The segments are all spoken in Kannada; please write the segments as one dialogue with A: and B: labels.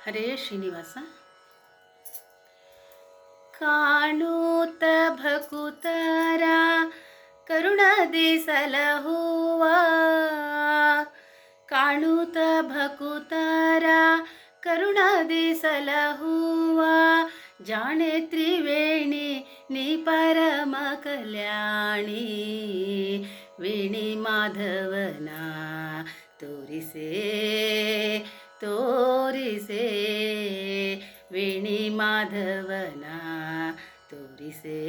A: ಹರೇ ಶ್ರೀನಿವಾಸ. ಕಾಣೂತ ಭಕುತರ ಕರುಣದಿ ಸಲಹುವ, ಕಾಣೂತ ಭಕುತರ ಕರುಣದಿ ಸಲಹುವ, ಜಾಣೆ ತ್ರಿವೇಣಿ ನೀ ಪರಮ ಕಲ್ಯಾಣಿ. ವೇಣಿ ಮಾಧವನ ತೋರಿಸೇ ತೋರಿಸೇ, ವೇಣಿ ಮಾಧವನ ತೋರಿಸೇ.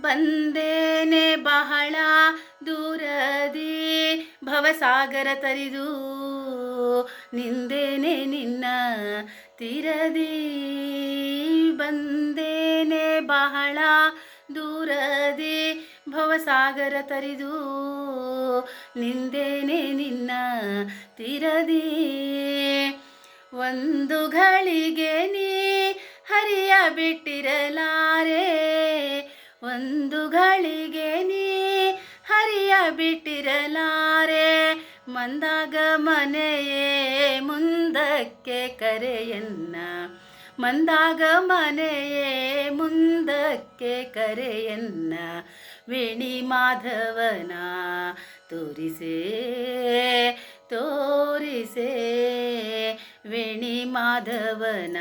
A: ಬಂದೇನೆ ಬಹಳ ದೂರದಿ ಭವಸಾಗರ ತರಿದು, ನಿಂದೇನೆ ನಿನ್ನ ತೀರದಿ. ಬಂದೇನೆ ಬಹಳ ದೂರದಿ ಭವಸಾಗರ ತರಿದು, ನಿಂದೇನೆ ನಿನ್ನ ತೀರದಿ. ಒಂದು ಘಳಿಗೆ ನೀ ಹರಿಯ ಬಿಟ್ಟಿರಲಾರೆ, ಒಂದು ಘಳಿಗೆ ನೀ ಹರಿಯ ಬಿಟ್ಟಿರಲಾರೆ. ಮಂದಾಗ ಮನೆಯೇ ಮುಂದಕ್ಕೆ ಕರೆಯನ್ನ, ಮಂದಾಗ ಮನೆಯೇ ಮುಂದಕ್ಕೆ ಕರೆಯನ್ನ. ವೇಣಿ ಮಾಧವನ ತೋರಿಸೇ ತೋರಿಸೇ, ವೇಣಿ ಮಾಧವನ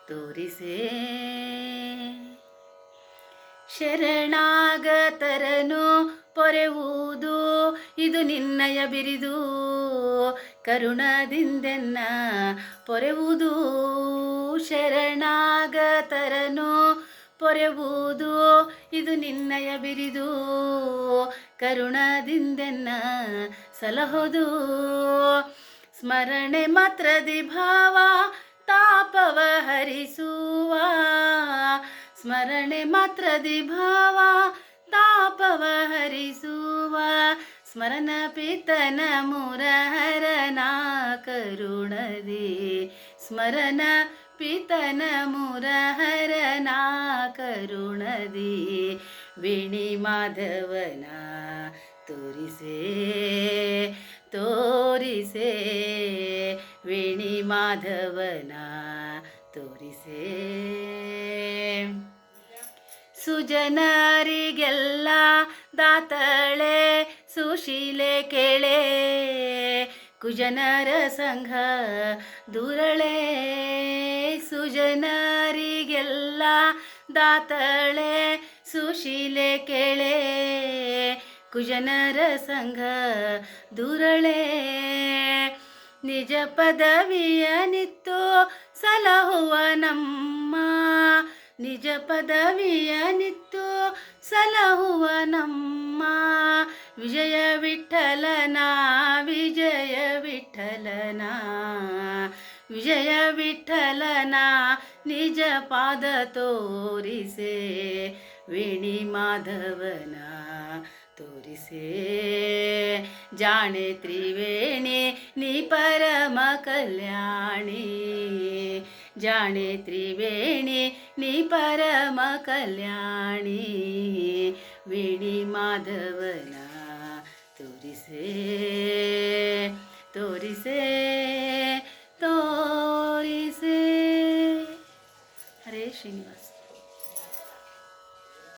A: ತೋರಿಸೇ. ಶರಣಾಗತರನು ಪೊರೆಯುವುದು ಇದು ನಿನ್ನಯ ಬಿರಿದು, ಕರುಣದಿಂದೆನ್ನ ಪೊರೆಯುವುದು. ಶರಣಾಗತರನು ಪೊರೆಯುವುದು ಇದು ನಿನ್ನಯ ಬಿರಿದು, ಕರುಣದಿಂದೆನ್ನ ಸಲಹೋದು. ಸ್ಮರಣೆ ಮಾತ್ರದಿ ಭಾವ ತಾಪವ ಹರಿಸುವ, ಸ್ಮರಣೆ ಮಾತ್ರದಿ ಭಾವ ತಾಪವ ಹರಿಸುವ. ಸ್ಮರಣ ಪಿತನ ಮುರಹರನ ಕರುಣದಿ, ಸ್ಮರಣ ಪಿತನ ಮುರಹರನ ಕರುಣದಿ. ವೇಣಿ ಮಾಧವನ ತೋರಿಸೇ ತೋರಿಸೇ, ವೇಣಿ ಮಾಧವನ ತೋರಿಸೇ. ಸುಜನರಿಗೆಲ್ಲ ದಾತಳೆ ಸುಶೀಲೆ ಕೇಳೆ, ಕುಜನರ ಸಂಘ ದೂರಳೆ. ಸುಜನರಿಗೆಲ್ಲ ದಾತಳೆ ಸುಶೀಲೆ ಕೇಳೆ, ಕುಜನರ ಸಂಘ ದೂರಳೆ. ನಿಜ ಪದವಿಯ ನಿತ್ತು ಸಲಹುವ ನಮ್ಮ, ನಿಜ ಪದವಿಯ ನಿತ್ತು ಸಲಹುವ ನಮ್ಮ. ವಿಜಯ ವಿಠಲನ ವಿಜಯ ವಿಠಲನ, ವಿಜಯ ವಿಠಲನ ನಿಜ ಪಾದ ತೋರಿಸೇ. ವೇಣಿ ಮಾಧವನ ತೋರಿಸೇ. ಜಾಣೆ ತ್ರಿವೇಣಿ ನೀ ಪರಮ ಕಲ್ಯಾಣಿ, ಜಾಣೆ ತ್ರಿವೇಣಿ ನೀ ಪರಮ ಕಲ್ಯಾಣಿ. ವೇಣಿ ಮಾಧವನ ತೋರಿಸೇ ತೋರಿಸೇ.